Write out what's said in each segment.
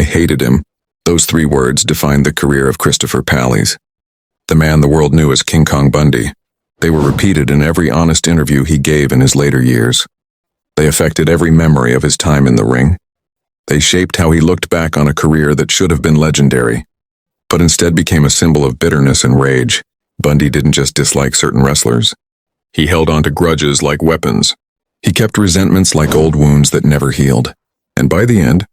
hated him. Those 3 words defined the career of Christopher Pallies, the man the world knew as King Kong Bundy. They were repeated in every honest interview he gave in his later years. They affected every memory of his time in the ring. They shaped how he looked back on a career that should have been legendary, but instead became a symbol of bitterness and rage. Bundy didn't just dislike certain wrestlers. He held on to grudges like weapons. He kept resentments like old wounds that never healed. And by the end,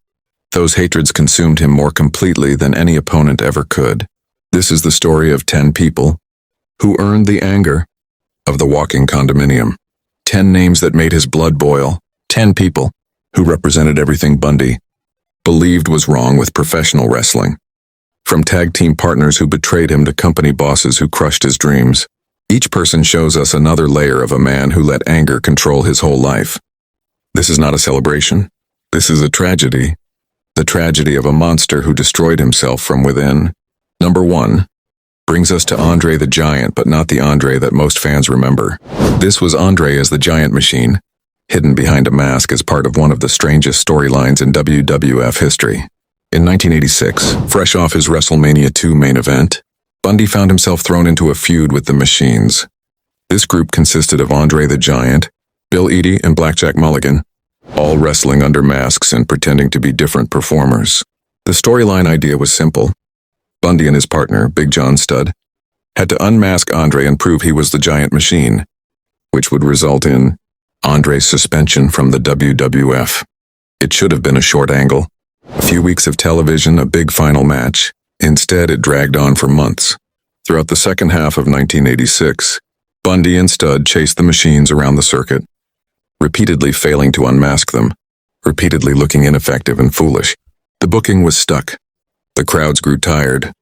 those hatreds consumed him more completely than any opponent ever could. This is the story of 10 people who earned the anger of the walking condominium. 10 names that made his blood boil. 10 people who represented everything Bundy believed was wrong with professional wrestling. From tag team partners who betrayed him to company bosses who crushed his dreams. Each person shows us another layer of a man who let anger control his whole life. This is not a celebration. This is a tragedy. The tragedy of a monster who destroyed himself from within. Number 1 brings us to Andre the Giant, but not the Andre that most fans remember. This was Andre as the Giant Machine, hidden behind a mask as part of one of the strangest storylines in WWF history. In 1986, fresh off his Wrestlemania 2 main event, Bundy found himself thrown into a feud with the Machines. This group consisted of Andre the Giant, Bill Eadie, and Blackjack Mulligan, all wrestling under masks and pretending to be different performers. The storyline idea was simple. Bundy and his partner, Big John Studd, had to unmask Andre and prove he was the Giant Machine, which would result in Andre's suspension from the WWF. It should have been a short angle, a few weeks of television, a big final match. Instead, it dragged on for months. Throughout the second half of 1986, Bundy and Studd chased the Machines around the circuit, repeatedly failing to unmask them, repeatedly looking ineffective and foolish. The booking was stuck. The crowds grew tired,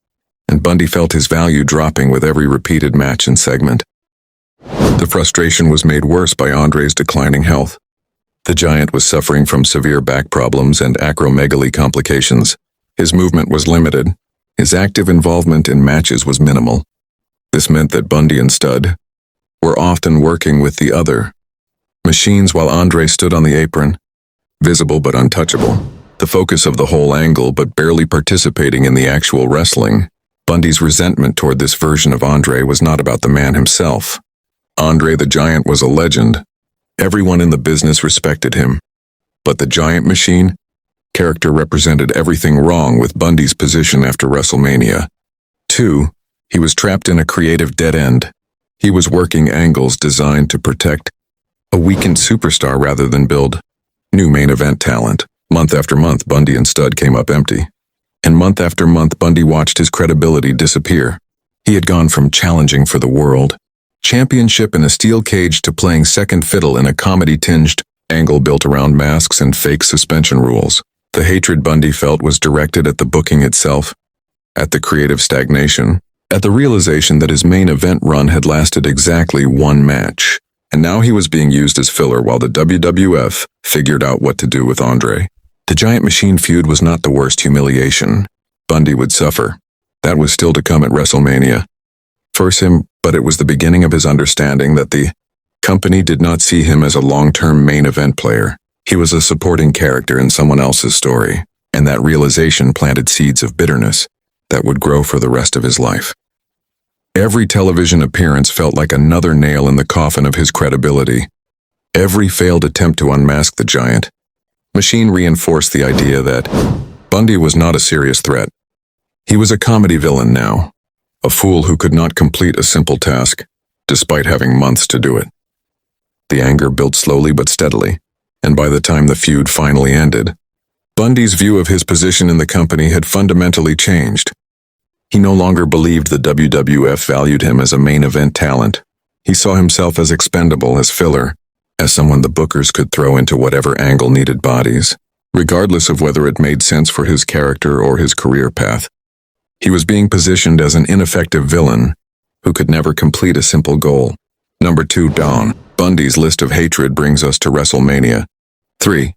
and Bundy felt his value dropping with every repeated match and segment. The frustration was made worse by Andre's declining health. The Giant was suffering from severe back problems and acromegaly complications. His movement was limited. His active involvement in matches was minimal. This meant that Bundy and Studd were often working with the other Machines while Andre stood on the apron, visible but untouchable, the focus of the whole angle but barely participating in the actual wrestling. Bundy's resentment toward this version of Andre was not about the man himself. Andre the Giant was a legend. Everyone in the business respected him. But the Giant Machine character represented everything wrong with Bundy's position after WrestleMania. 2. He was trapped in a creative dead end. He was working angles designed to protect a weakened superstar rather than build new main event talent. Month after month, Bundy and Studd came up empty. And month after month, Bundy watched his credibility disappear. He had gone from challenging for the world championship in a steel cage to playing second fiddle in a comedy-tinged angle built around masks and fake suspension rules. The hatred Bundy felt was directed at the booking itself, at the creative stagnation, at the realization that his main event run had lasted exactly 1 match, and now he was being used as filler while the WWF figured out what to do with Andre. The Giant Machine feud was not the worst humiliation Bundy would suffer. That was still to come at WrestleMania. But it was the beginning of his understanding that the company did not see him as a long-term main event player. He was a supporting character in someone else's story, and that realization planted seeds of bitterness that would grow for the rest of his life. Every television appearance felt like another nail in the coffin of his credibility. Every failed attempt to unmask the Giant Machine reinforced the idea that Bundy was not a serious threat. He was a comedy villain now, a fool who could not complete a simple task, despite having months to do it. The anger built slowly but steadily, and by the time the feud finally ended, Bundy's view of his position in the company had fundamentally changed. He no longer believed the WWF valued him as a main event talent. He saw himself as expendable, as filler, as someone the bookers could throw into whatever angle needed bodies, regardless of whether it made sense for his character or his career path. He was being positioned as an ineffective villain who could never complete a simple goal. Number 2, Dawn. Bundy's list of hatred brings us to WrestleMania 3.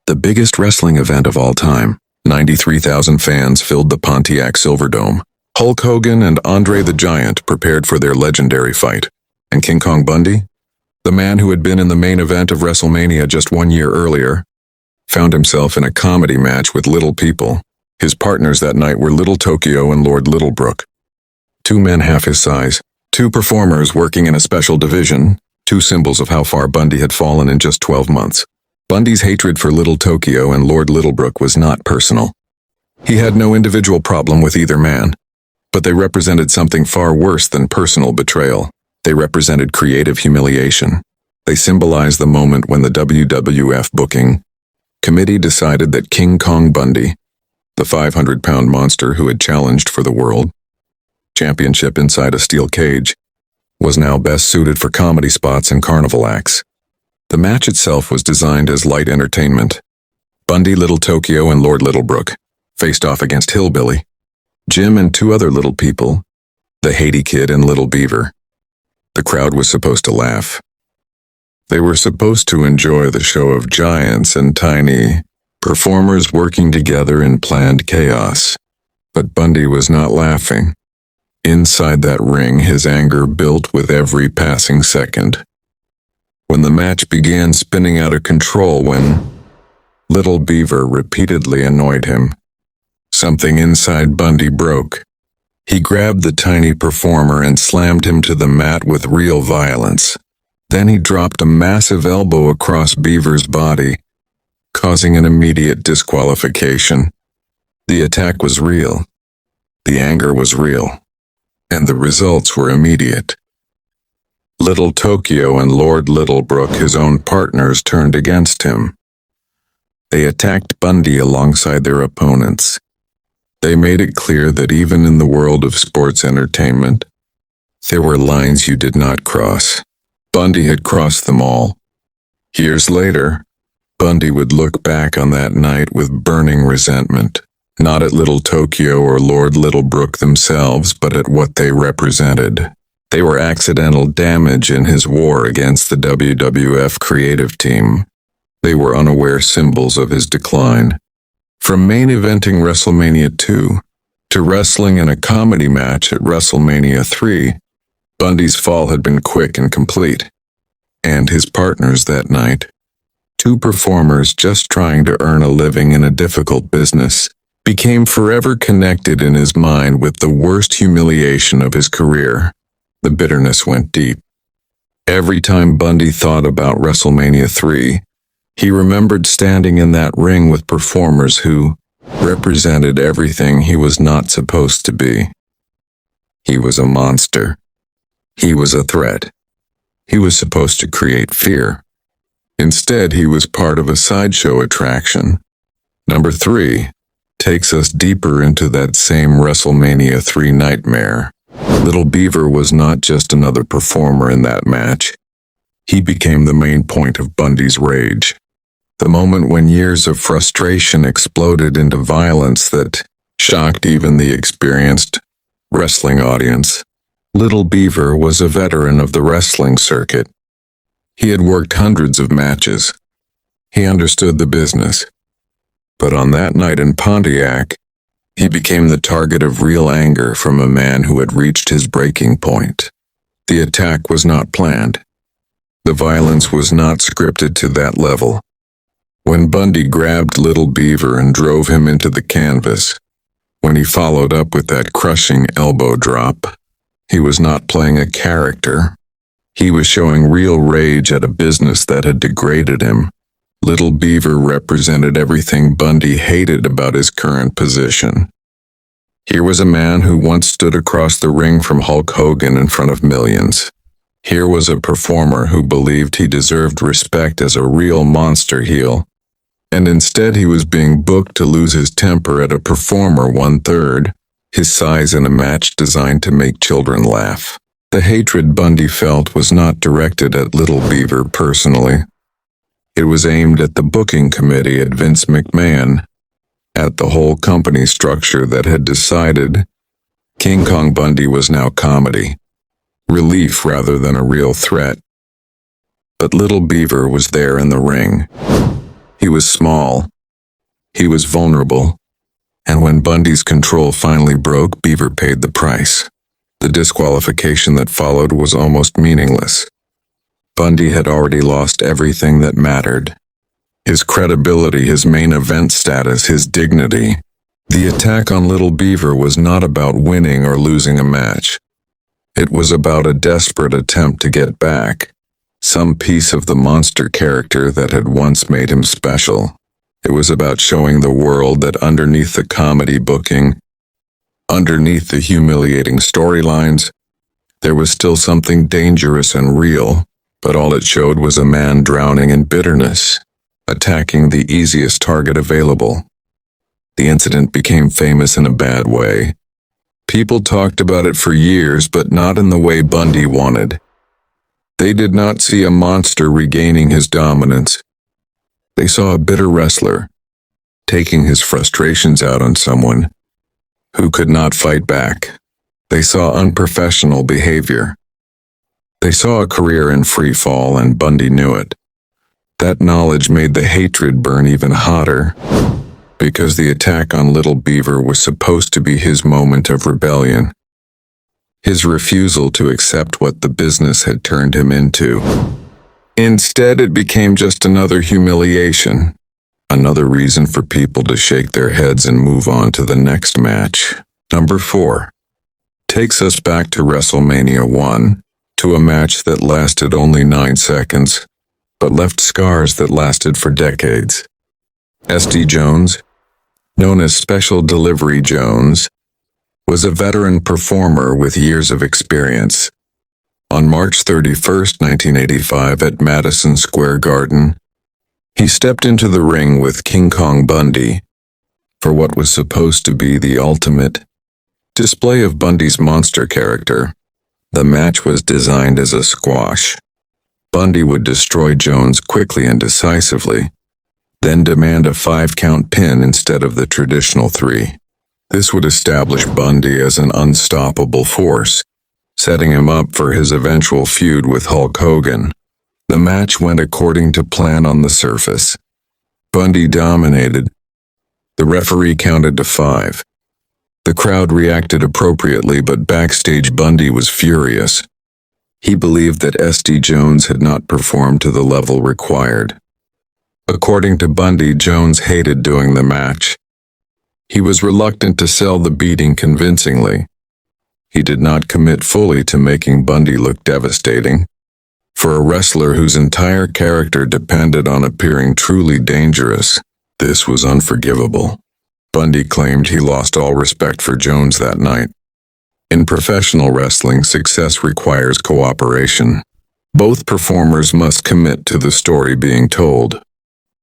The biggest wrestling event of all time. 93,000 fans filled the Pontiac Silverdome. Hulk Hogan and Andre the Giant prepared for their legendary fight. And King Kong Bundy, the man who had been in the main event of WrestleMania just 1 year earlier, found himself in a comedy match with little people. His partners that night were Little Tokyo and Lord Littlebrook. Two men half his size, two performers working in a special division, two symbols of how far Bundy had fallen in just 12 months. Bundy's hatred for Little Tokyo and Lord Littlebrook was not personal. He had no individual problem with either man, but they represented something far worse than personal betrayal. They represented creative humiliation. They symbolized the moment when the WWF booking committee decided that King Kong Bundy, the 500-pound monster who had challenged for the world championship inside a steel cage, was now best suited for comedy spots and carnival acts. The match itself was designed as light entertainment. Bundy, Little Tokyo, and Lord Littlebrook faced off against Hillbilly, Jim, and two other little people, the Haiti Kid and Little Beaver. The crowd was supposed to laugh. They were supposed to enjoy the show of giants and tiny performers working together in planned chaos. But Bundy was not laughing. Inside that ring, his anger built with every passing second. When the match began spinning out of control, when Little Beaver repeatedly annoyed him, something inside Bundy broke. He grabbed the tiny performer and slammed him to the mat with real violence. Then he dropped a massive elbow across Beaver's body, causing an immediate disqualification. The attack was real. The anger was real. And the results were immediate. Little Tokyo and Lord Littlebrook, his own partners, turned against him. They attacked Bundy alongside their opponents. They made it clear that even in the world of sports entertainment, there were lines you did not cross. Bundy had crossed them all. Years later, Bundy would look back on that night with burning resentment, not at Little Tokyo or Lord Littlebrook themselves, but at what they represented. They were accidental damage in his war against the WWF creative team. They were unaware symbols of his decline. From main eventing Wrestlemania 2 to wrestling in a comedy match at Wrestlemania 3, Bundy's fall had been quick and complete. And his partners that night, two performers just trying to earn a living in a difficult business, became forever connected in his mind with the worst humiliation of his career. The bitterness went deep. Every time Bundy thought about WrestleMania 3, he remembered standing in that ring with performers who represented everything he was not supposed to be. He was a monster. He was a threat. He was supposed to create fear. Instead, he was part of a sideshow attraction. Number 3 takes us deeper into that same WrestleMania 3 nightmare. Little Beaver was not just another performer in that match. He became the main point of Bundy's rage. The moment when years of frustration exploded into violence that shocked even the experienced wrestling audience. Little Beaver was a veteran of the wrestling circuit. He had worked hundreds of matches. He understood the business. But on that night in Pontiac, he became the target of real anger from a man who had reached his breaking point. The attack was not planned. The violence was not scripted to that level. When Bundy grabbed Little Beaver and drove him into the canvas, when he followed up with that crushing elbow drop, he was not playing a character. He was showing real rage at a business that had degraded him. Little Beaver represented everything Bundy hated about his current position. Here was a man who once stood across the ring from Hulk Hogan in front of millions. Here was a performer who believed he deserved respect as a real monster heel. And instead he was being booked to lose his temper at a performer 1/3 his size in a match designed to make children laugh. The hatred Bundy felt was not directed at Little Beaver personally. It was aimed at the booking committee at Vince McMahon, at the whole company structure that had decided King Kong Bundy was now comedy, relief rather than a real threat. But Little Beaver was there in the ring. He was small. He was vulnerable. And when Bundy's control finally broke, Beaver paid the price. The disqualification that followed was almost meaningless. Bundy had already lost everything that mattered. His credibility, his main event status, his dignity. The attack on Little Beaver was not about winning or losing a match. It was about a desperate attempt to get back some piece of the monster character that had once made him special. It was about showing the world that underneath the comedy booking, underneath the humiliating storylines, there was still something dangerous and real, but all it showed was a man drowning in bitterness, attacking the easiest target available. The incident became famous in a bad way. People talked about it for years, but not in the way Bundy wanted. They did not see a monster regaining his dominance. They saw a bitter wrestler, taking his frustrations out on someone who could not fight back. They saw unprofessional behavior. They saw a career in free fall, and Bundy knew it. That knowledge made the hatred burn even hotter, because the attack on Little Beaver was supposed to be his moment of rebellion. His refusal to accept what the business had turned him into. Instead, it became just another humiliation, another reason for people to shake their heads and move on to the next match. Number 4 takes us back to Wrestlemania 1, to a match that lasted only 9 seconds, but left scars that lasted for decades. S.D. Jones, known as Special Delivery Jones, was a veteran performer with years of experience. On March 31, 1985 at Madison Square Garden, he stepped into the ring with King Kong Bundy for what was supposed to be the ultimate display of Bundy's monster character. The match was designed as a squash. Bundy would destroy Jones quickly and decisively, then demand a 5-count pin instead of the traditional 3. This would establish Bundy as an unstoppable force, setting him up for his eventual feud with Hulk Hogan. The match went according to plan on the surface. Bundy dominated. The referee counted to 5. The crowd reacted appropriately, but backstage Bundy was furious. He believed that S.D. Jones had not performed to the level required. According to Bundy, Jones hated doing the match. He was reluctant to sell the beating convincingly. He did not commit fully to making Bundy look devastating. For a wrestler whose entire character depended on appearing truly dangerous, this was unforgivable. Bundy claimed he lost all respect for Jones that night. In professional wrestling, success requires cooperation. Both performers must commit to the story being told.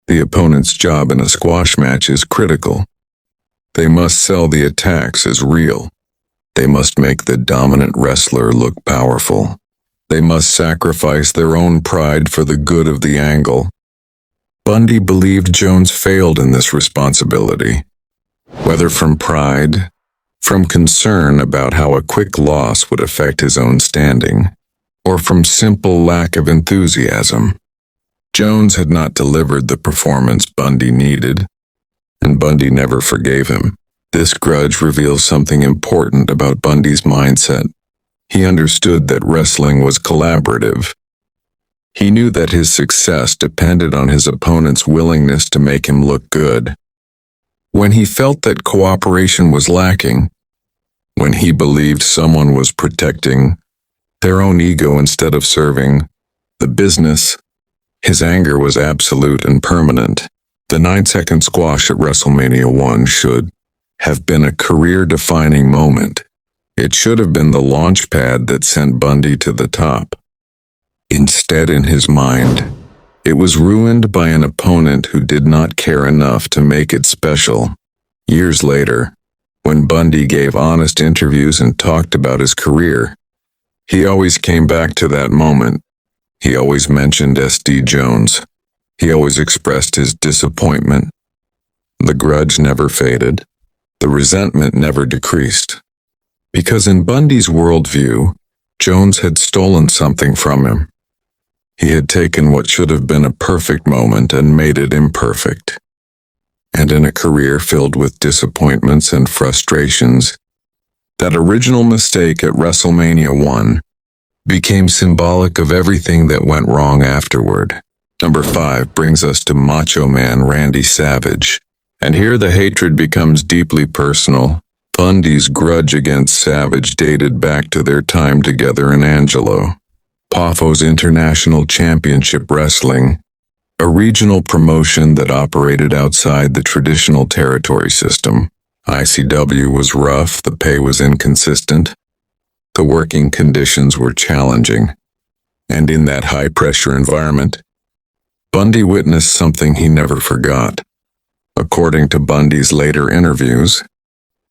The opponent's job in a squash match is critical. They must sell the attacks as real. They must make the dominant wrestler look powerful. They must sacrifice their own pride for the good of the angle. Bundy believed Jones failed in this responsibility, whether from pride, from concern about how a quick loss would affect his own standing, or from simple lack of enthusiasm. Jones had not delivered the performance Bundy needed, and Bundy never forgave him. This grudge reveals something important about Bundy's mindset. He understood that wrestling was collaborative. He knew that his success depended on his opponent's willingness to make him look good. When he felt that cooperation was lacking, when he believed someone was protecting their own ego instead of serving the business, his anger was absolute and permanent. The 9-second squash at Wrestlemania 1 should have been a career-defining moment. It should have been the launch pad that sent Bundy to the top. Instead, in his mind, it was ruined by an opponent who did not care enough to make it special. Years later, when Bundy gave honest interviews and talked about his career, he always came back to that moment. He always mentioned S.D. Jones. He always expressed his disappointment. The grudge never faded. The resentment never decreased. Because in Bundy's worldview, Jones had stolen something from him. He had taken what should have been a perfect moment and made it imperfect. And in a career filled with disappointments and frustrations, that original mistake at WrestleMania 1 became symbolic of everything that went wrong afterward. Number 5 brings us to Macho Man Randy Savage, And here the hatred becomes deeply personal. Bundy's grudge against Savage dated back to their time together in Angelo, Paffo's International Championship Wrestling, a regional promotion that operated outside the traditional territory system. ICW was rough, the pay was inconsistent, the working conditions were challenging, and in that high-pressure environment, Bundy witnessed something he never forgot. According to Bundy's later interviews,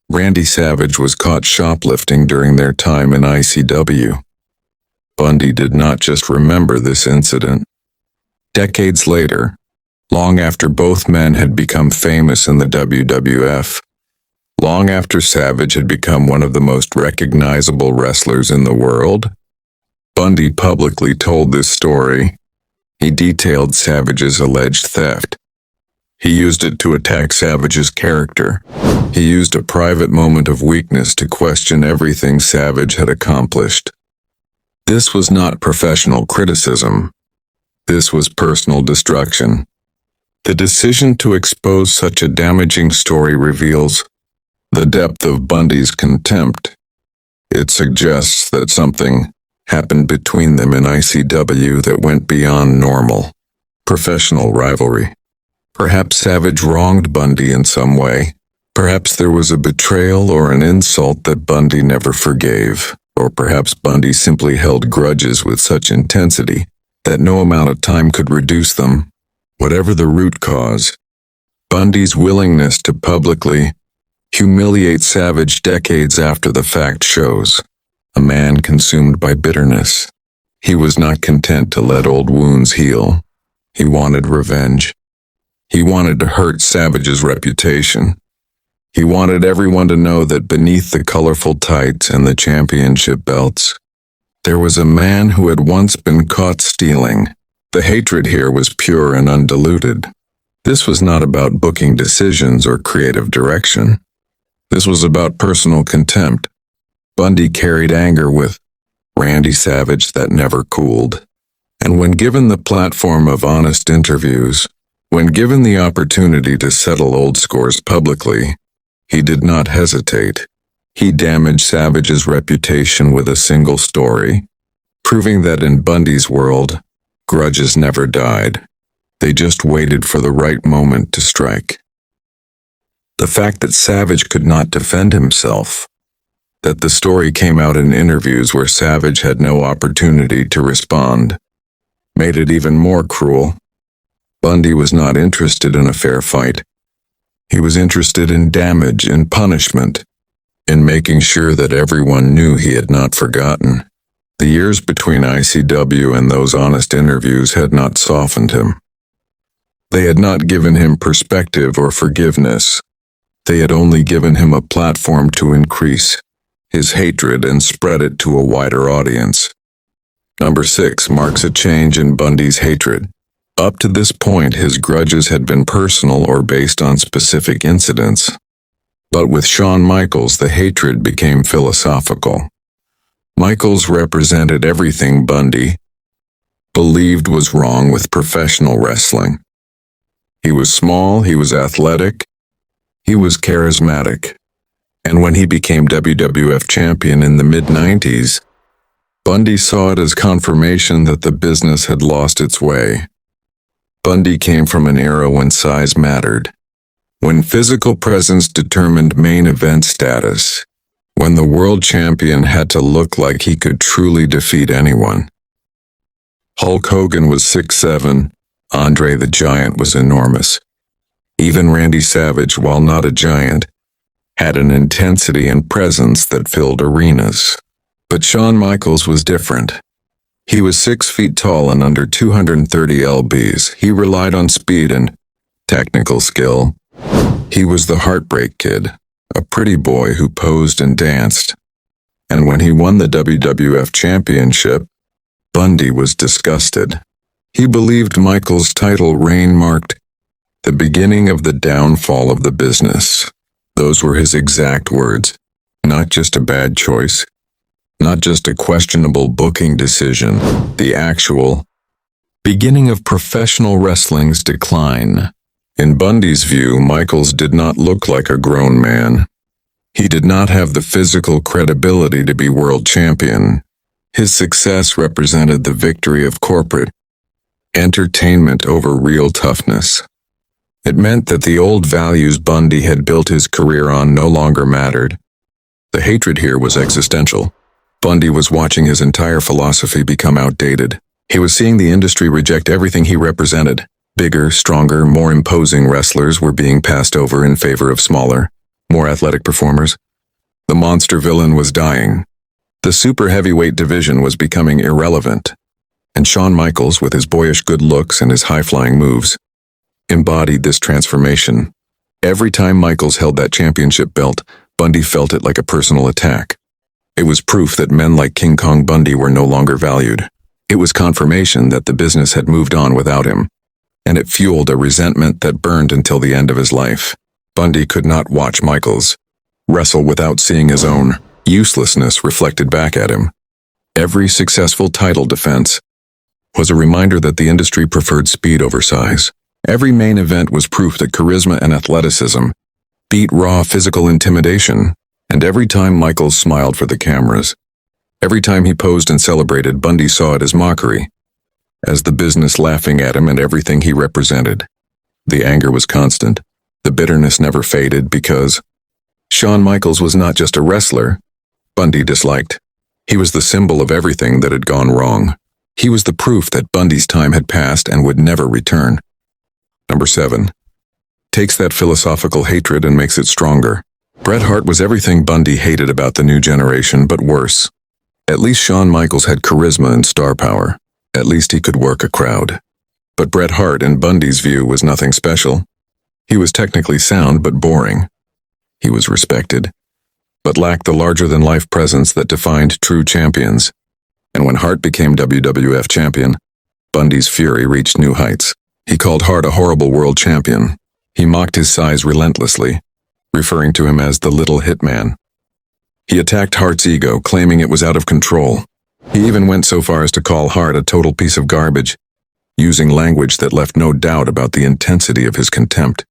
Randy Savage was caught shoplifting during their time in ICW. Bundy did not just remember this incident. Decades later, long after both men had become famous in the WWF, long after Savage had become one of the most recognizable wrestlers in the world, Bundy publicly told this story. He detailed Savage's alleged theft. He used it to attack Savage's character. He used a private moment of weakness to question everything Savage had accomplished. This was not professional criticism. This was personal destruction. The decision to expose such a damaging story reveals the depth of Bundy's contempt. It suggests that something happened between them in ICW that went beyond normal professional rivalry. Perhaps Savage wronged Bundy in some way. Perhaps there was a betrayal or an insult that Bundy never forgave. Or perhaps Bundy simply held grudges with such intensity that no amount of time could reduce them. Whatever the root cause, Bundy's willingness to publicly humiliate Savage decades after the fact shows a man consumed by bitterness. He was not content to let old wounds heal. He wanted revenge. He wanted to hurt Savage's reputation. He wanted everyone to know that beneath the colorful tights and the championship belts, there was a man who had once been caught stealing. The hatred here was pure and undiluted. This was not about booking decisions or creative direction. This was about personal contempt. Bundy carried anger with Randy Savage that never cooled. And when given the platform of honest interviews, when given the opportunity to settle old scores publicly, he did not hesitate. He damaged Savage's reputation with a single story, proving that in Bundy's world, grudges never died. They just waited for the right moment to strike. The fact that Savage could not defend himself, that the story came out in interviews where Savage had no opportunity to respond, made it even more cruel. Bundy was not interested in a fair fight. He was interested in damage, in punishment, in making sure that everyone knew he had not forgotten. The years between ICW and those honest interviews had not softened him. They had not given him perspective or forgiveness. They had only given him a platform to increase his hatred and spread it to a wider audience. Number 6 marks a change in Bundy's hatred. Up to this point, his grudges had been personal or based on specific incidents. But with Shawn Michaels, the hatred became philosophical. Michaels represented everything Bundy believed was wrong with professional wrestling. He was small, he was athletic, he was charismatic. And when he became WWF champion in the mid-90s, Bundy saw it as confirmation that the business had lost its way. Bundy came from an era when size mattered, when physical presence determined main event status, when the world champion had to look like he could truly defeat anyone. Hulk Hogan was 6'7", Andre the Giant was enormous. Even Randy Savage, while not a giant, had an intensity and presence that filled arenas. But Shawn Michaels was different. He was 6 feet tall and under 230 lbs. He relied on speed and technical skill. He was the Heartbreak Kid, a pretty boy who posed and danced. And when he won the WWF Championship, Bundy was disgusted. He believed Michaels' title reign marked the beginning of the downfall of the business. Those were his exact words. Not just a bad choice. Not just a questionable booking decision. The actual beginning of professional wrestling's decline. In Bundy's view, Michaels did not look like a grown man. He did not have the physical credibility to be world champion. His success represented the victory of corporate entertainment over real toughness. It meant that the old values Bundy had built his career on no longer mattered. The hatred here was existential. Bundy was watching his entire philosophy become outdated. He was seeing the industry reject everything he represented. Bigger, stronger, more imposing wrestlers were being passed over in favor of smaller, more athletic performers. The monster villain was dying. The super heavyweight division was becoming irrelevant. And Shawn Michaels, with his boyish good looks and his high-flying moves, embodied this transformation. Every time Michaels held that championship belt, Bundy felt it like a personal attack. It was proof that men like King Kong Bundy were no longer valued. It was confirmation that the business had moved on without him, and it fueled a resentment that burned until the end of his life. Bundy could not watch Michaels wrestle without seeing his own uselessness reflected back at him. Every successful title defense was a reminder that the industry preferred speed over size. Every main event was proof that charisma and athleticism beat raw physical intimidation, and every time Michaels smiled for the cameras, every time he posed and celebrated, Bundy saw it as mockery, as the business laughing at him and everything he represented. The anger was constant. The bitterness never faded because Shawn Michaels was not just a wrestler Bundy disliked. He was the symbol of everything that had gone wrong. He was the proof that Bundy's time had passed and would never return. Number 7. Takes that philosophical hatred and makes it stronger. Bret Hart was everything Bundy hated about the new generation, but worse. At least Shawn Michaels had charisma and star power. At least he could work a crowd. But Bret Hart, in Bundy's view, was nothing special. He was technically sound but boring. He was respected, but lacked the larger-than-life presence that defined true champions. And when Hart became WWF champion, Bundy's fury reached new heights. He called Hart a horrible world champion. He mocked his size relentlessly, referring to him as the little hitman. He attacked Hart's ego, claiming it was out of control. He even went so far as to call Hart a total piece of garbage, using language that left no doubt about the intensity of his contempt.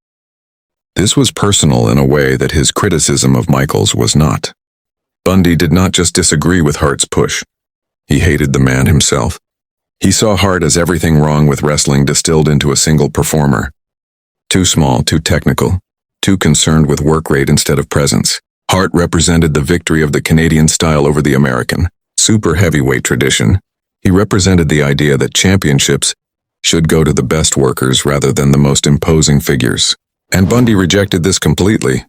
This was personal in a way that his criticism of Michaels was not. Bundy did not just disagree with Hart's push. He hated the man himself. He saw Hart as everything wrong with wrestling distilled into a single performer. Too small, too technical, too concerned with work rate instead of presence. Hart represented the victory of the Canadian style over the American, super heavyweight tradition. He represented the idea that championships should go to the best workers rather than the most imposing figures. And Bundy rejected this completely.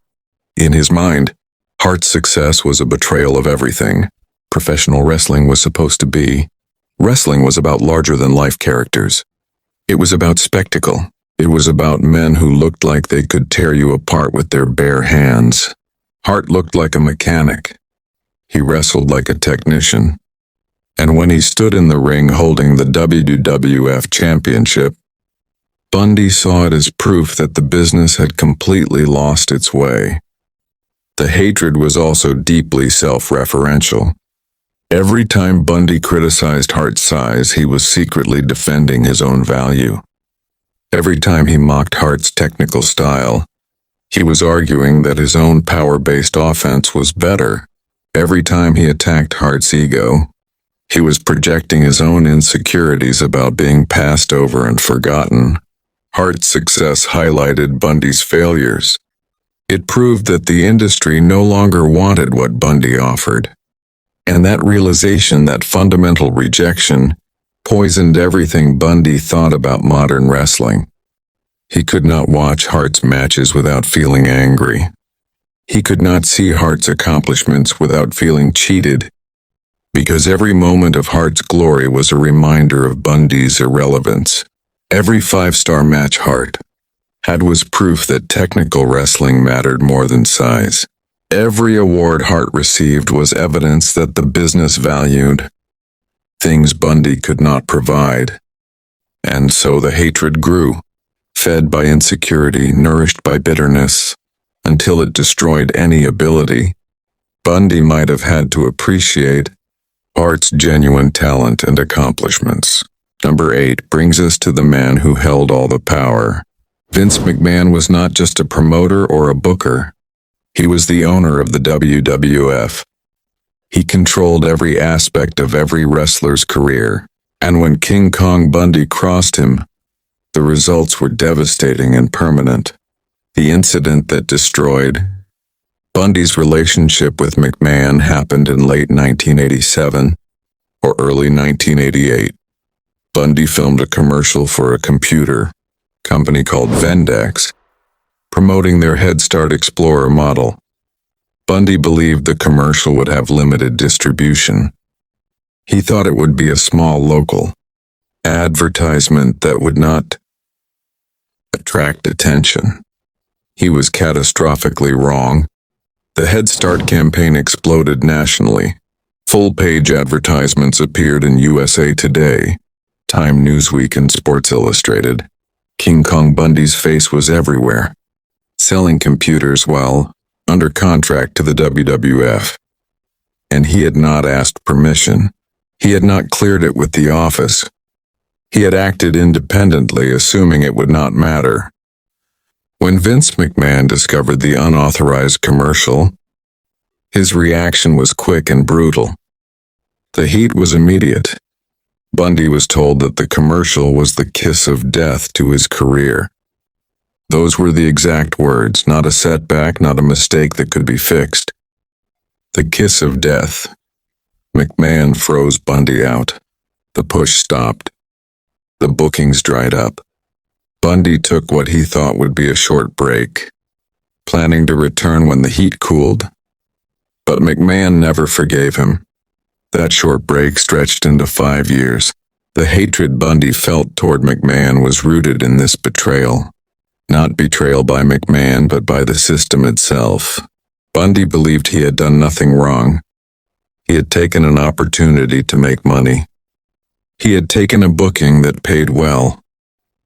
In his mind, Hart's success was a betrayal of everything professional wrestling was supposed to be. Wrestling was about larger-than-life characters. It was about spectacle. It was about men who looked like they could tear you apart with their bare hands. Hart looked like a mechanic. He wrestled like a technician. And when he stood in the ring holding the WWF Championship, Bundy saw it as proof that the business had completely lost its way. The hatred was also deeply self-referential. Every time Bundy criticized Hart's size, he was secretly defending his own value. Every time he mocked Hart's technical style, he was arguing that his own power-based offense was better. Every time he attacked Hart's ego, he was projecting his own insecurities about being passed over and forgotten. Hart's success highlighted Bundy's failures. It proved that the industry no longer wanted what Bundy offered. And that realization, that fundamental rejection, poisoned everything Bundy thought about modern wrestling. He could not watch Hart's matches without feeling angry. He could not see Hart's accomplishments without feeling cheated, because every moment of Hart's glory was a reminder of Bundy's irrelevance. Every five-star match Hart had was proof that technical wrestling mattered more than size. Every award Hart received was evidence that the business valued things Bundy could not provide. And so the hatred grew, fed by insecurity, nourished by bitterness, until it destroyed any ability Bundy might have had to appreciate Hart's genuine talent and accomplishments. Number 8 brings us to the man who held all the power. Vince McMahon was not just a promoter or a booker. He was the owner of the WWF. He controlled every aspect of every wrestler's career, and when King Kong Bundy crossed him, the results were devastating and permanent. The incident that destroyed Bundy's relationship with McMahon happened in late 1987 or early 1988. Bundy filmed a commercial for a computer company called Vendex, promoting their Head Start Explorer model. Bundy believed the commercial would have limited distribution. He thought it would be a small local advertisement that would not attract attention. He was catastrophically wrong. The Head Start campaign exploded nationally. Full-page advertisements appeared in USA Today, Time, Newsweek, and Sports Illustrated. King Kong Bundy's face was everywhere, selling computers while under contract to the WWF. And he had not asked permission. He had not cleared it with the office. He had acted independently, assuming it would not matter. When Vince McMahon discovered the unauthorized commercial, his reaction was quick and brutal. The heat was immediate. Bundy was told that the commercial was the kiss of death to his career. Those were the exact words, not a setback, not a mistake that could be fixed. The kiss of death. McMahon froze Bundy out. The push stopped. The bookings dried up. Bundy took what he thought would be a short break, planning to return when the heat cooled. But McMahon never forgave him. That short break stretched into 5 years. The hatred Bundy felt toward McMahon was rooted in this betrayal. Not betrayal by McMahon, but by the system itself. Bundy believed he had done nothing wrong. He had taken an opportunity to make money. He had taken a booking that paid well.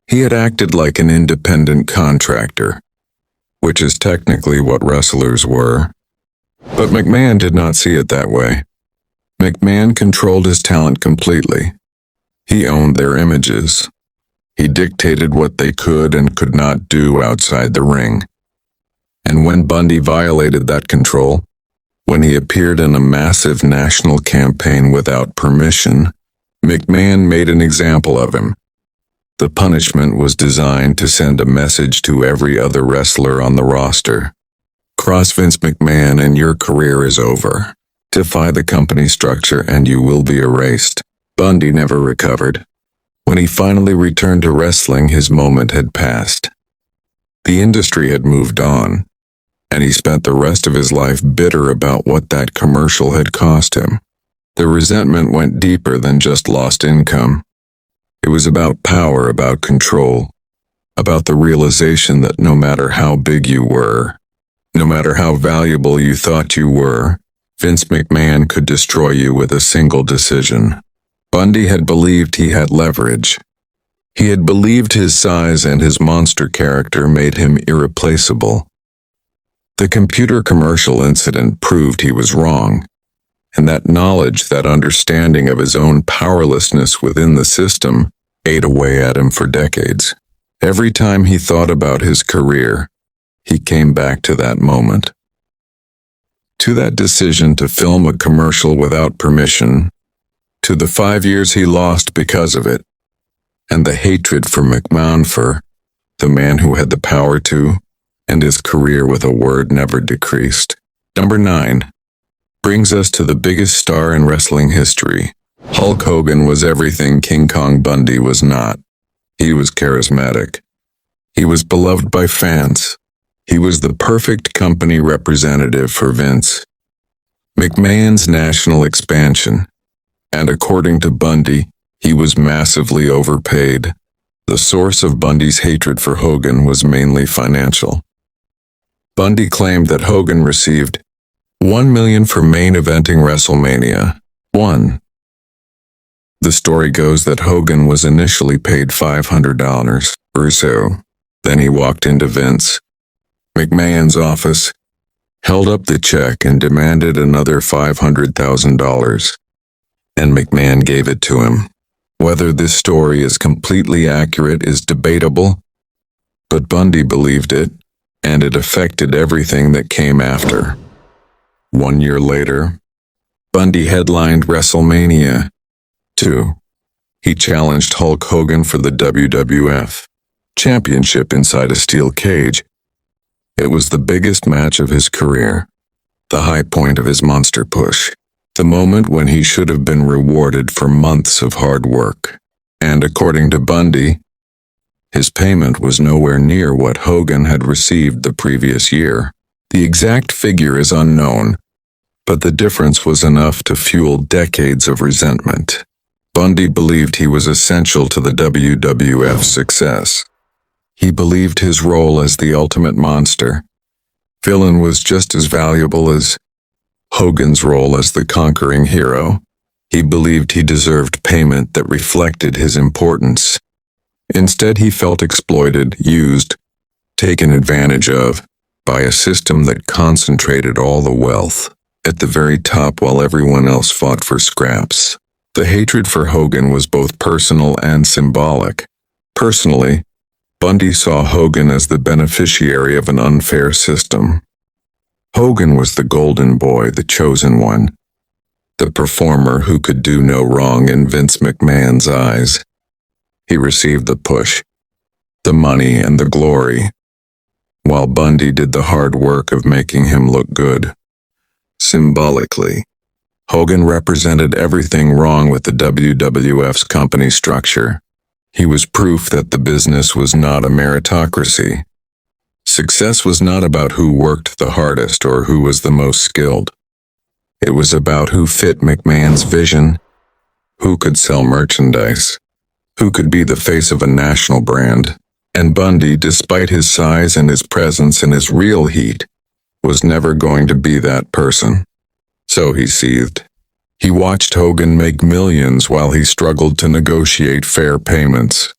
He had acted like an independent contractor, which is technically what wrestlers were. But McMahon did not see it that way. McMahon controlled his talent completely. He owned their images. He dictated what they could and could not do outside the ring. And when Bundy violated that control, when he appeared in a massive national campaign without permission, McMahon made an example of him. The punishment was designed to send a message to every other wrestler on the roster. Cross Vince McMahon and your career is over. Defy the company structure and you will be erased. Bundy never recovered. When he finally returned to wrestling, his moment had passed. The industry had moved on, and he spent the rest of his life bitter about what that commercial had cost him. The resentment went deeper than just lost income. It was about power, about control, about the realization that no matter how big you were, no matter how valuable you thought you were, Vince McMahon could destroy you with a single decision. Bundy had believed he had leverage. He had believed his size and his monster character made him irreplaceable. The computer commercial incident proved he was wrong, and that knowledge, that understanding of his own powerlessness within the system, ate away at him for decades. Every time he thought about his career, he came back to that moment. To that decision to film a commercial without permission, to the 5 years he lost because of it, and the hatred for McMahon, for the man who had the power to, and his career with a word never decreased. Number 9 brings us to the biggest star in wrestling history. Hulk Hogan was everything King Kong Bundy was not. He was charismatic. He was beloved by fans. He was the perfect company representative for Vince McMahon's national expansion. And according to Bundy, he was massively overpaid. The source of Bundy's hatred for Hogan was mainly financial. Bundy claimed that Hogan received $1 million for main eventing Wrestlemania. 1. The story goes that Hogan was initially paid $500 or so. Then he walked into Vince McMahon's office, held up the check and demanded another $500,000. And McMahon gave it to him. Whether this story is completely accurate is debatable, But Bundy believed it, and it affected everything that came after. 1 year later, Bundy headlined Wrestlemania 2. He challenged Hulk Hogan for the WWF Championship inside a steel cage. It was the biggest match of his career, the high point of his monster push, the moment when he should have been rewarded for months of hard work. And according to Bundy, his payment was nowhere near what Hogan had received the previous year. The exact figure is unknown, but the difference was enough to fuel decades of resentment. Bundy believed he was essential to the WWF's success. He believed his role as the ultimate monster villain was just as valuable as Hogan's role as the conquering hero. He believed he deserved payment that reflected his importance. Instead, he felt exploited, used, taken advantage of, by a system that concentrated all the wealth at the very top while everyone else fought for scraps. The hatred for Hogan was both personal and symbolic. Personally, Bundy saw Hogan as the beneficiary of an unfair system. Hogan was the golden boy, the chosen one, the performer who could do no wrong in Vince McMahon's eyes. He received the push, the money, and the glory, while Bundy did the hard work of making him look good. Symbolically, Hogan represented everything wrong with the WWF's company structure. He was proof that the business was not a meritocracy. Success was not about who worked the hardest or who was the most skilled. It was about who fit McMahon's vision, who could sell merchandise, who could be the face of a national brand. And Bundy, despite his size and his presence and his real heat, was never going to be that person. So he seethed. He watched Hogan make millions while he struggled to negotiate fair payments.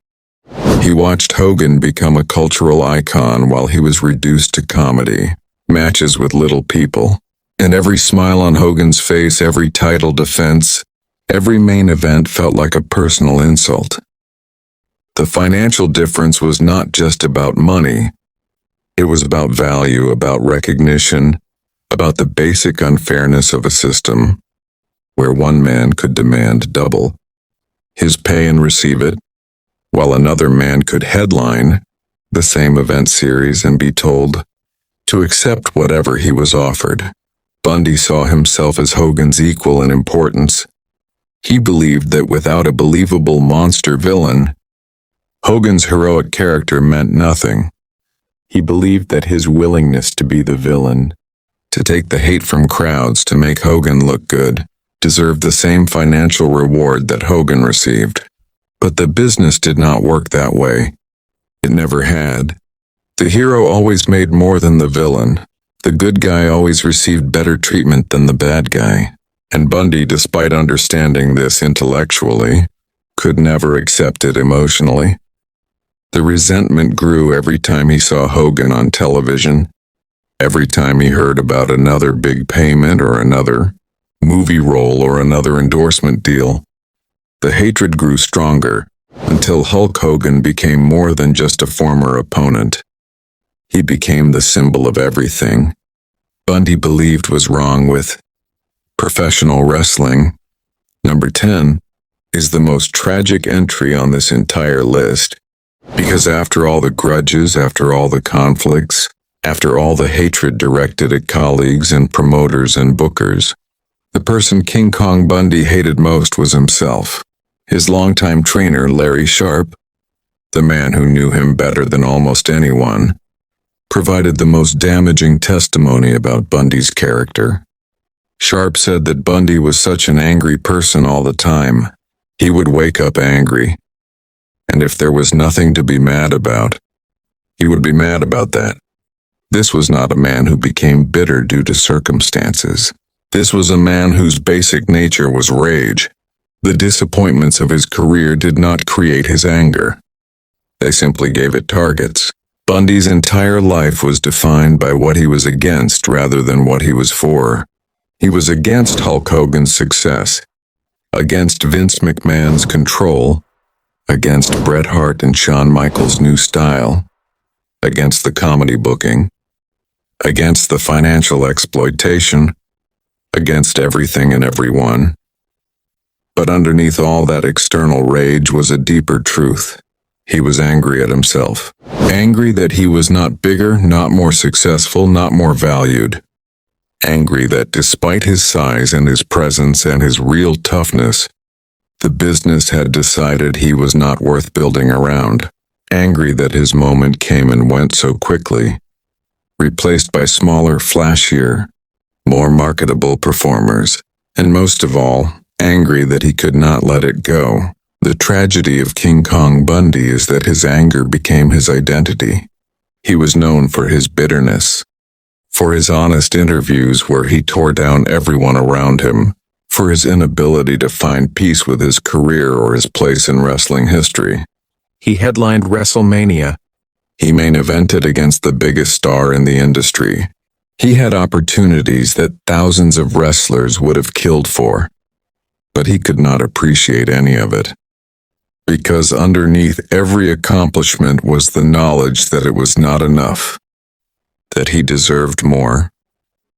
He watched Hogan become a cultural icon while he was reduced to comedy, matches with little people, and every smile on Hogan's face, every title defense, every main event felt like a personal insult. The financial difference was not just about money. It was about value, about recognition, about the basic unfairness of a system where one man could demand double his pay and receive it, while another man could headline the same event series and be told to accept whatever he was offered. Bundy saw himself as Hogan's equal in importance. He believed that without a believable monster villain, Hogan's heroic character meant nothing. He believed that his willingness to be the villain, to take the hate from crowds to make Hogan look good, deserved the same financial reward that Hogan received. But the business did not work that way. It never had. The hero always made more than the villain. The good guy always received better treatment than the bad guy. And Bundy, despite understanding this intellectually, could never accept it emotionally. The resentment grew every time he saw Hogan on television, every time he heard about another big payment or another movie role or another endorsement deal. The hatred grew stronger until Hulk Hogan became more than just a former opponent. He became the symbol of everything Bundy believed was wrong with professional wrestling. Number 10 is the most tragic entry on this entire list, because after all the grudges, after all the conflicts, after all the hatred directed at colleagues and promoters and bookers, the person King Kong Bundy hated most was himself. His longtime trainer, Larry Sharpe, the man who knew him better than almost anyone, provided the most damaging testimony about Bundy's character. Sharpe said that Bundy was such an angry person all the time. He would wake up angry. And if there was nothing to be mad about, he would be mad about that. This was not a man who became bitter due to circumstances. This was a man whose basic nature was rage. The disappointments of his career did not create his anger. They simply gave it targets. Bundy's entire life was defined by what he was against rather than what he was for. He was against Hulk Hogan's success, against Vince McMahon's control, against Bret Hart and Shawn Michaels' new style. against the comedy booking, against the financial exploitation, against everything and everyone. But underneath all that external rage was a deeper truth. He was angry at himself. Angry that he was not bigger, not more successful, not more valued. Angry that despite his size and his presence and his real toughness, the business had decided he was not worth building around. Angry that his moment came and went so quickly, replaced by smaller, flashier, more marketable performers. And most of all, angry that he could not let it go. The tragedy of King Kong Bundy is that his anger became his identity. He was known for his bitterness, for his honest interviews where he tore down everyone around him, for his inability to find peace with his career or his place in wrestling history. He headlined Wrestlemania. He main evented against the biggest star in the industry. He had opportunities that thousands of wrestlers would have killed for, but he could not appreciate any of it. Because underneath every accomplishment was the knowledge that it was not enough, that he deserved more,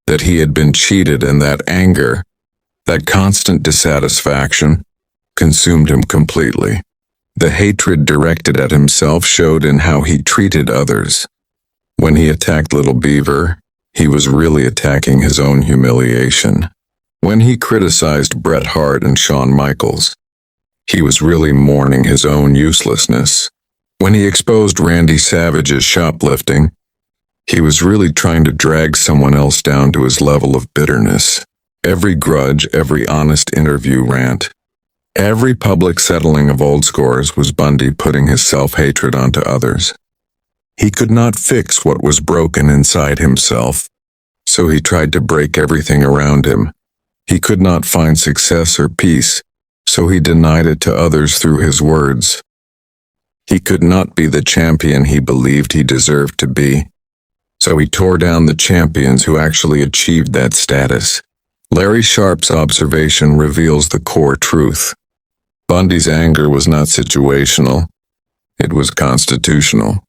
that he had been cheated, and that anger, that constant dissatisfaction, consumed him completely. The hatred directed at himself showed in how he treated others. When he attacked Little Beaver, he was really attacking his own humiliation. When he criticized Bret Hart and Shawn Michaels, he was really mourning his own uselessness. When he exposed Randy Savage's shoplifting, he was really trying to drag someone else down to his level of bitterness. Every grudge, every honest interview rant, every public settling of old scores was Bundy putting his self-hatred onto others. He could not fix what was broken inside himself, so he tried to break everything around him. He could not find success or peace, so he denied it to others through his words. He could not be the champion he believed he deserved to be, so he tore down the champions who actually achieved that status. Larry Sharp's observation reveals the core truth. Bundy's anger was not situational, it was constitutional.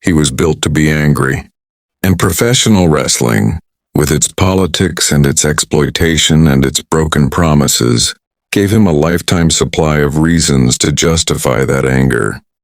He was built to be angry. And professional wrestling, with its politics and its exploitation and its broken promises, gave him a lifetime supply of reasons to justify that anger.